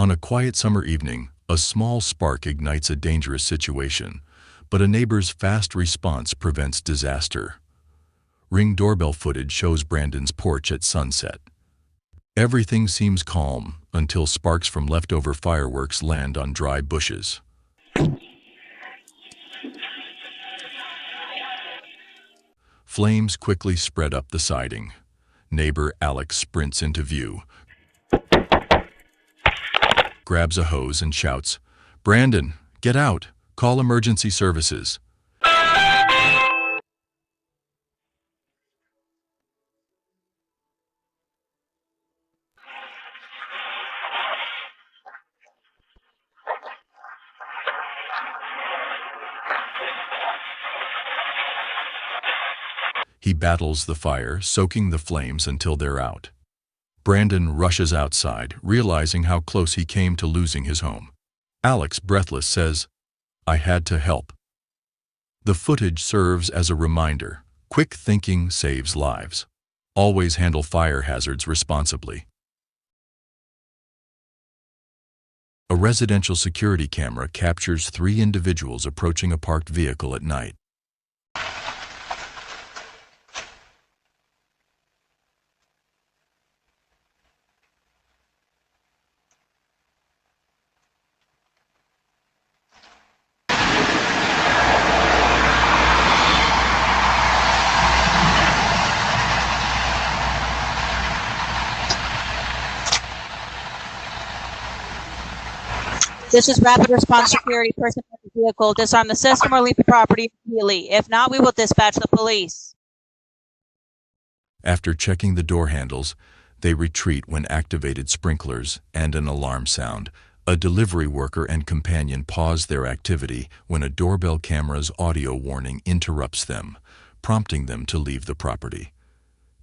On a quiet summer evening, a small spark ignites a dangerous situation, but a neighbor's fast response prevents disaster. Ring doorbell footage shows Brandon's porch at sunset. Everything seems calm until sparks from leftover fireworks land on dry bushes. Flames quickly spread up the siding. Neighbor Alex sprints into view, grabs a hose and shouts, "Brandon, get out! Call emergency services." He battles the fire, soaking the flames until they're out. Brandon rushes outside, realizing how close he came to losing his home. Alex, breathless, says, "I had to help." The footage serves as a reminder: quick thinking saves lives. Always handle fire hazards responsibly. A residential security camera captures 3 individuals approaching a parked vehicle at night. This is rapid response security. Person in the vehicle, disarm the system or leave the property immediately. If not, we will dispatch the police. After checking the door handles, they retreat when activated sprinklers and an alarm sound. A delivery worker and companion pause their activity when a doorbell camera's audio warning interrupts them, prompting them to leave the property.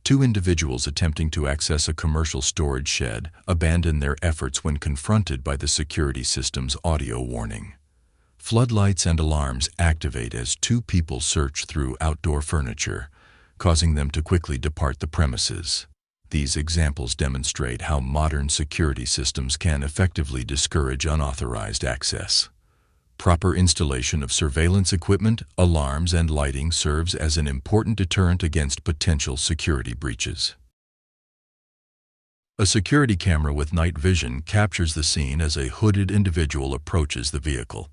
2 individuals attempting to access a commercial storage shed abandon their efforts when confronted by the security system's audio warning. Floodlights and alarms activate as 2 people search through outdoor furniture, causing them to quickly depart the premises. These examples demonstrate how modern security systems can effectively discourage unauthorized access. Proper installation of surveillance equipment, alarms, and lighting serves as an important deterrent against potential security breaches. A security camera with night vision captures the scene as a hooded individual approaches the vehicle.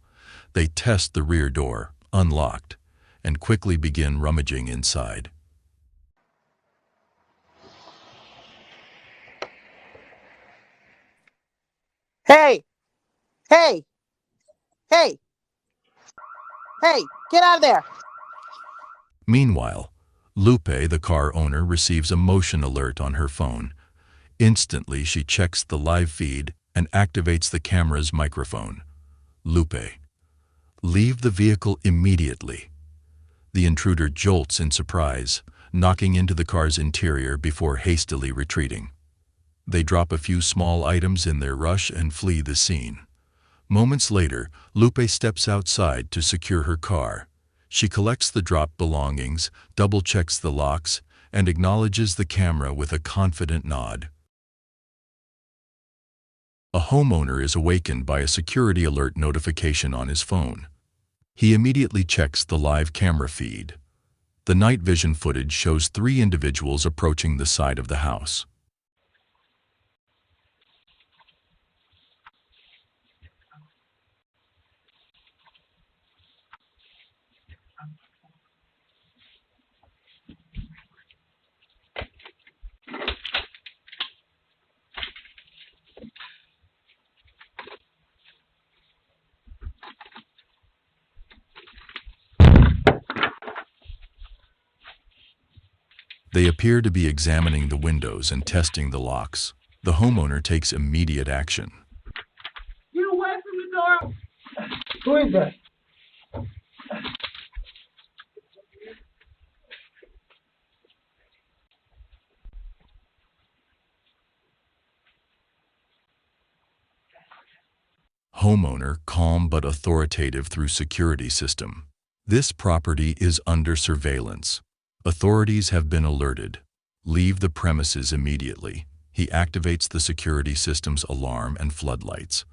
They test the rear door, unlocked, and quickly begin rummaging inside. Hey! Hey! Hey! Hey! Get out of there! Meanwhile, Lupe, the car owner, receives a motion alert on her phone. Instantly, she checks the live feed and activates the camera's microphone. Lupe: "Leave the vehicle immediately." The intruder jolts in surprise, knocking into the car's interior before hastily retreating. They drop a few small items in their rush and flee the scene. Moments later, Lupe steps outside to secure her car. She collects the dropped belongings, double-checks the locks, and acknowledges the camera with a confident nod. A homeowner is awakened by a security alert notification on his phone. He immediately checks the live camera feed. The night vision footage shows 3 individuals approaching the side of the house. They appear to be examining the windows and testing the locks. The homeowner takes immediate action. Get away from the door! Who is that? Homeowner calm but authoritative through security system. This property is under surveillance. Authorities have been alerted. Leave the premises immediately. He activates the security system's alarm and floodlights.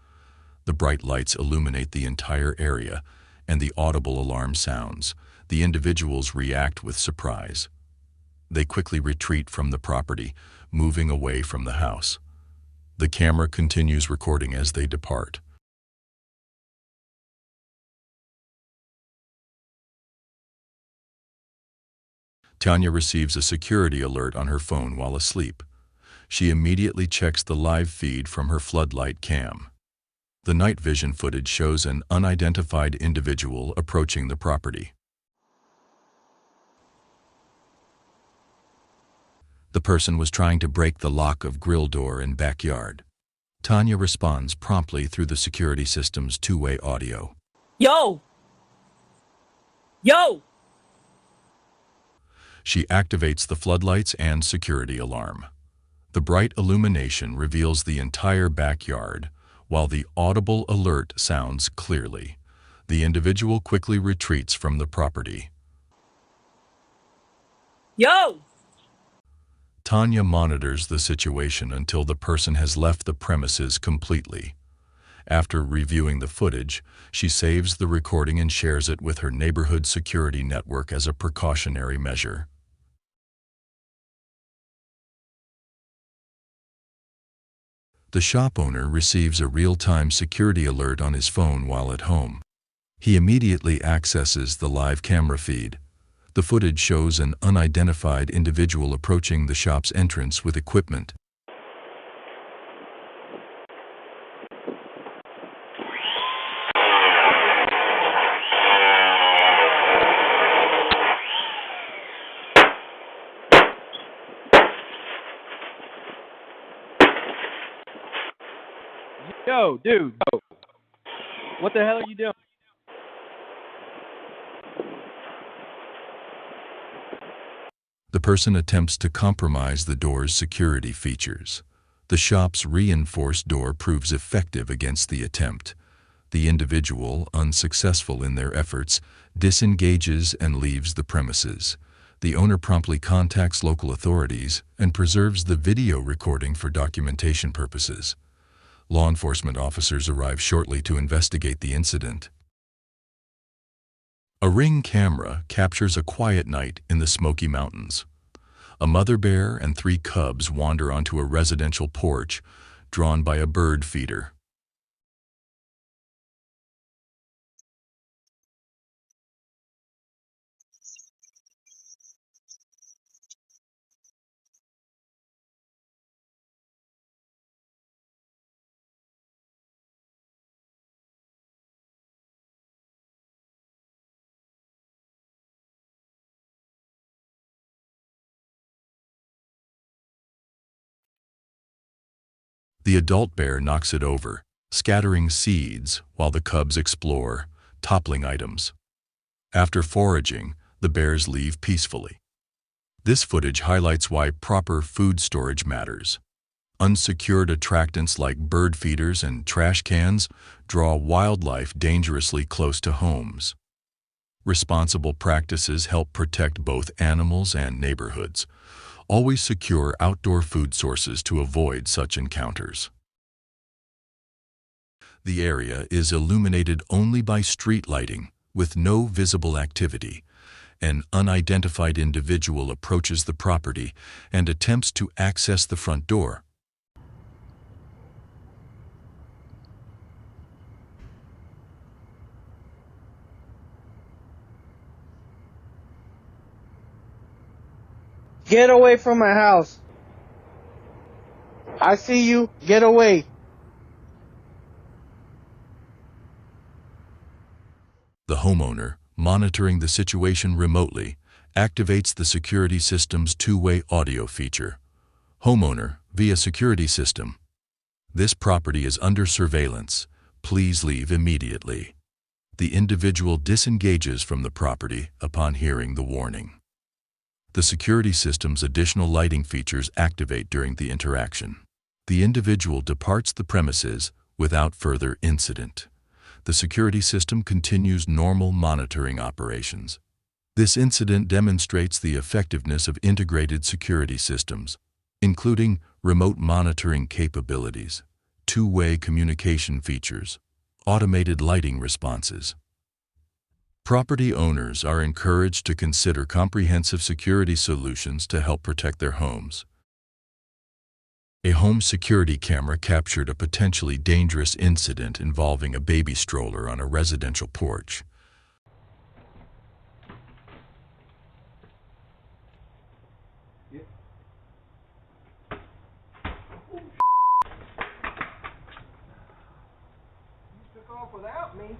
The bright lights illuminate the entire area, and the audible alarm sounds. The individuals react with surprise. They quickly retreat from the property, moving away from the house. The camera continues recording as they depart. Tanya receives a security alert on her phone while asleep. She immediately checks the live feed from her floodlight cam. The night vision footage shows an unidentified individual approaching the property. The person was trying to break the lock of grill door in backyard. Tanya responds promptly through the security system's two-way audio. Yo! Yo! She activates the floodlights and security alarm. The bright illumination reveals the entire backyard, while the audible alert sounds clearly. The individual quickly retreats from the property. Yo! Tanya monitors the situation until the person has left the premises completely. After reviewing the footage, she saves the recording and shares it with her neighborhood security network as a precautionary measure. The shop owner receives a real-time security alert on his phone while at home. He immediately accesses the live camera feed. The footage shows an unidentified individual approaching the shop's entrance with equipment. Yo, dude, yo. What the hell are you doing? The person attempts to compromise the door's security features. The shop's reinforced door proves effective against the attempt. The individual, unsuccessful in their efforts, disengages and leaves the premises. The owner promptly contacts local authorities and preserves the video recording for documentation purposes. Law enforcement officers arrive shortly to investigate the incident. A Ring camera captures a quiet night in the Smoky Mountains. A mother bear and 3 cubs wander onto a residential porch, drawn by a bird feeder. The adult bear knocks it over, scattering seeds while the cubs explore, toppling items. After foraging, the bears leave peacefully. This footage highlights why proper food storage matters. Unsecured attractants like bird feeders and trash cans draw wildlife dangerously close to homes. Responsible practices help protect both animals and neighborhoods. Always secure outdoor food sources to avoid such encounters. The area is illuminated only by street lighting, with no visible activity. An unidentified individual approaches the property and attempts to access the front door. Get away from my house. I see you. Get away. The homeowner, monitoring the situation remotely, activates the security system's two-way audio feature. Homeowner, via security system. This property is under surveillance. Please leave immediately. The individual disengages from the property upon hearing the warning. The security system's additional lighting features activate during the interaction. The individual departs the premises without further incident. The security system continues normal monitoring operations. This incident demonstrates the effectiveness of integrated security systems. including remote monitoring capabilities, two-way communication features, automated lighting responses. Property owners are encouraged to consider comprehensive security solutions to help protect their homes. A home security camera captured a potentially dangerous incident involving a baby stroller on a residential porch. Took off without me.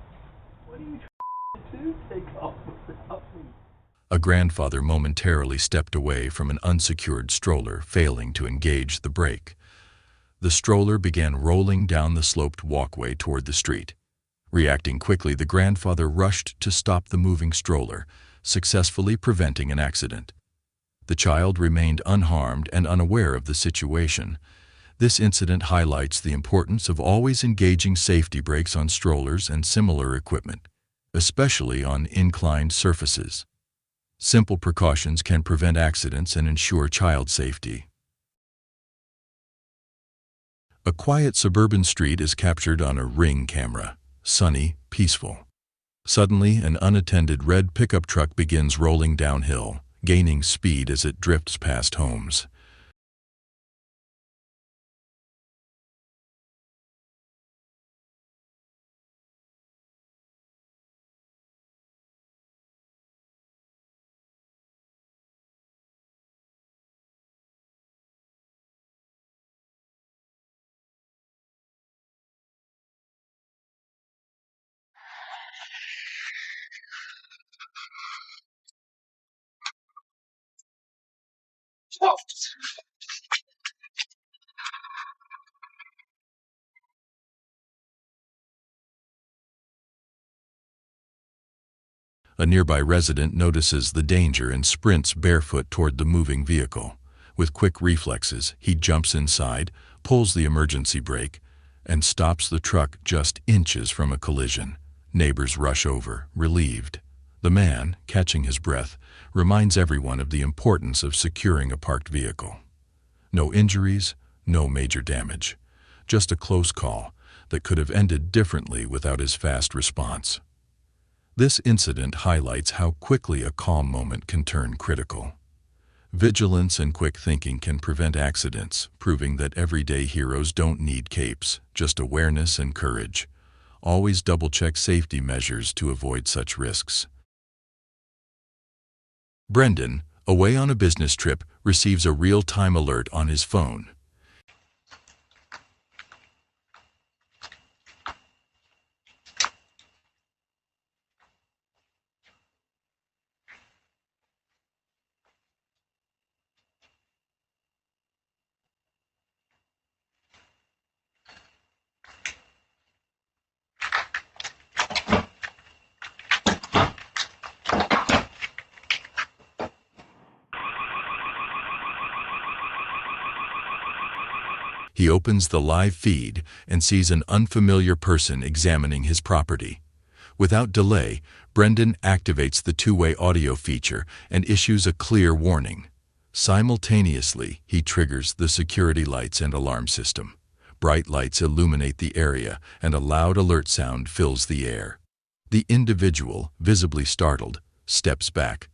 What are you trying to take off without me? A grandfather momentarily stepped away from an unsecured stroller, failing to engage the brake. The stroller began rolling down the sloped walkway toward the street. Reacting quickly, the grandfather rushed to stop the moving stroller, successfully preventing an accident. The child remained unharmed and unaware of the situation. This incident highlights the importance of always engaging safety brakes on strollers and similar equipment, especially on inclined surfaces. Simple precautions can prevent accidents and ensure child safety. A quiet suburban street is captured on a Ring camera, sunny, peaceful. Suddenly, an unattended red pickup truck begins rolling downhill, gaining speed as it drifts past homes. A nearby resident notices the danger and sprints barefoot toward the moving vehicle. With quick reflexes, he jumps inside, pulls the emergency brake, and stops the truck just inches from a collision. Neighbors rush over, relieved. The man, catching his breath, reminds everyone of the importance of securing a parked vehicle. No injuries, no major damage. Just a close call that could have ended differently without his fast response. This incident highlights how quickly a calm moment can turn critical. Vigilance and quick thinking can prevent accidents, proving that everyday heroes don't need capes, just awareness and courage. Always double-check safety measures to avoid such risks. Brendan, away on a business trip, receives a real-time alert on his phone. He opens the live feed and sees an unfamiliar person examining his property. Without delay, Brendan activates the two-way audio feature and issues a clear warning. Simultaneously, he triggers the security lights and alarm system. Bright lights illuminate the area, and a loud alert sound fills the air. The individual, visibly startled, steps back,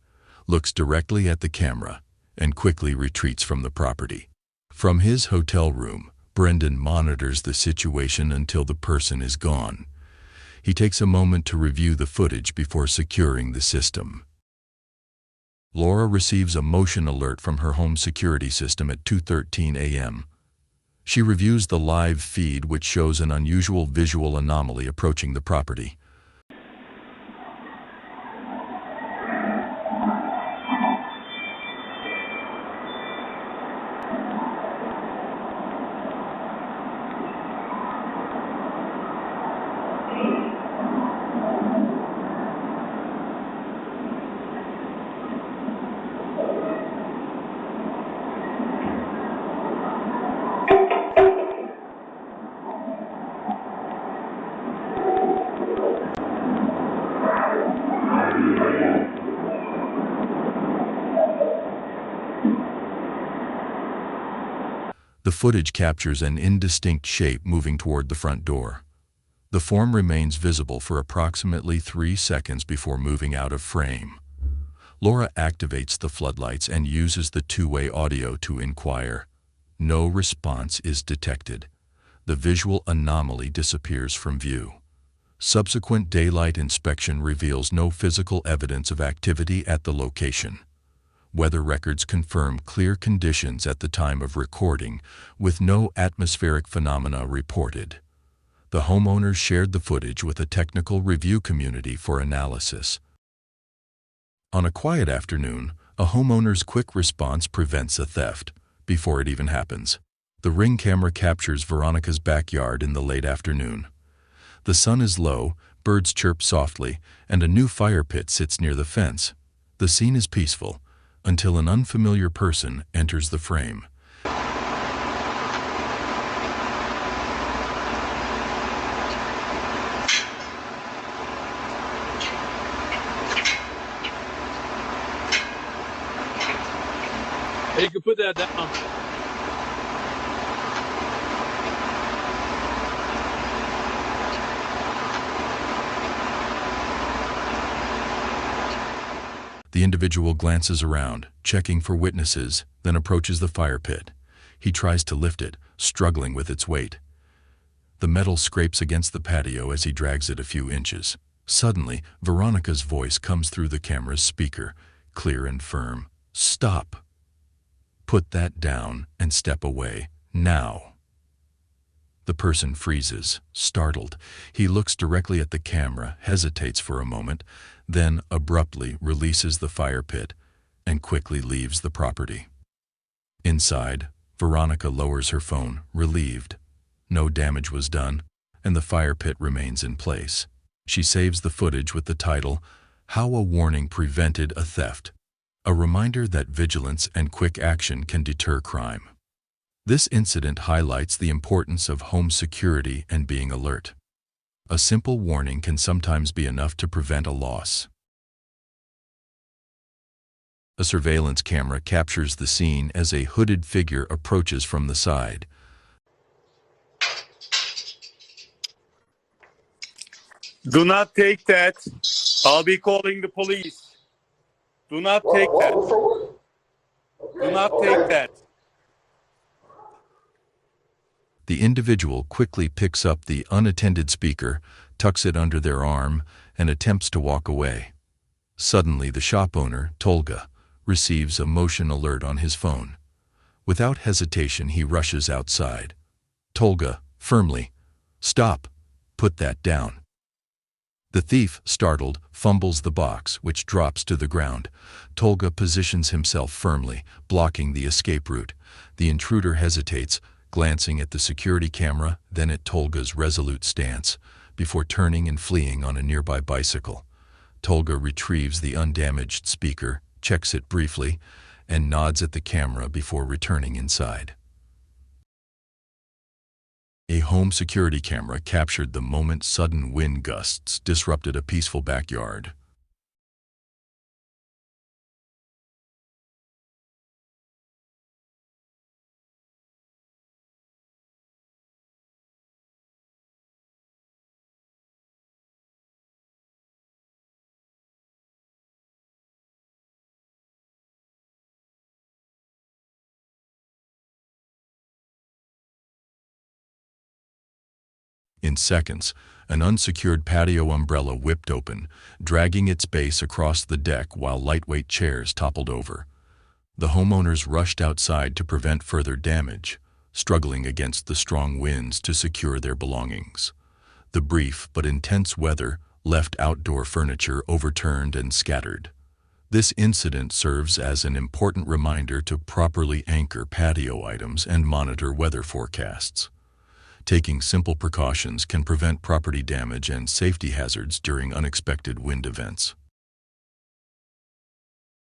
looks directly at the camera, and quickly retreats from the property. From his hotel room, Brendan monitors the situation until the person is gone. He takes a moment to review the footage before securing the system. Laura receives a motion alert from her home security system at 2:13 a.m. She reviews the live feed, which shows an unusual visual anomaly approaching the property. The footage captures an indistinct shape moving toward the front door. The form remains visible for approximately 3 seconds before moving out of frame. Laura activates the floodlights and uses the two-way audio to inquire. No response is detected. The visual anomaly disappears from view. Subsequent daylight inspection reveals no physical evidence of activity at the location. Weather records confirm clear conditions at the time of recording, with no atmospheric phenomena reported. The homeowners shared the footage with a technical review community for analysis. On a quiet afternoon, a homeowner's quick response prevents a theft before it even happens. The Ring camera captures Veronica's backyard in the late afternoon. The sun is low, birds chirp softly, and a new fire pit sits near the fence. The scene is peaceful, until an unfamiliar person enters the frame. Hey, you can put that down. The individual glances around, checking for witnesses, then approaches the fire pit. He tries to lift it, struggling with its weight. The metal scrapes against the patio as he drags it a few inches. Suddenly, Veronica's voice comes through the camera's speaker, clear and firm. "Stop. Put that down and step away, now." The person freezes, startled. He looks directly at the camera, hesitates for a moment, then abruptly releases the fire pit and quickly leaves the property. Inside, Veronica lowers her phone, relieved. No damage was done, and the fire pit remains in place. She saves the footage with the title, "How a Warning Prevented a Theft," a reminder that vigilance and quick action can deter crime. This incident highlights the importance of home security and being alert. A simple warning can sometimes be enough to prevent a loss. A surveillance camera captures the scene as a hooded figure approaches from the side. Do not take that. I'll be calling the police. Do not take that. Do not take that. The individual quickly picks up the unattended speaker, tucks it under their arm, and attempts to walk away. Suddenly, the shop owner, Tolga, receives a motion alert on his phone. Without hesitation, he rushes outside. Tolga, firmly, "Stop. Put that down." The thief, startled, fumbles the box, which drops to the ground. Tolga positions himself firmly, blocking the escape route. The intruder hesitates, glancing at the security camera, then at Tolga's resolute stance, before turning and fleeing on a nearby bicycle. Tolga retrieves the undamaged speaker, checks it briefly, and nods at the camera before returning inside. A home security camera captured the moment sudden wind gusts disrupted a peaceful backyard. In seconds, an unsecured patio umbrella whipped open, dragging its base across the deck while lightweight chairs toppled over. The homeowners rushed outside to prevent further damage, struggling against the strong winds to secure their belongings. The brief but intense weather left outdoor furniture overturned and scattered. This incident serves as an important reminder to properly anchor patio items and monitor weather forecasts. Taking simple precautions can prevent property damage and safety hazards during unexpected wind events.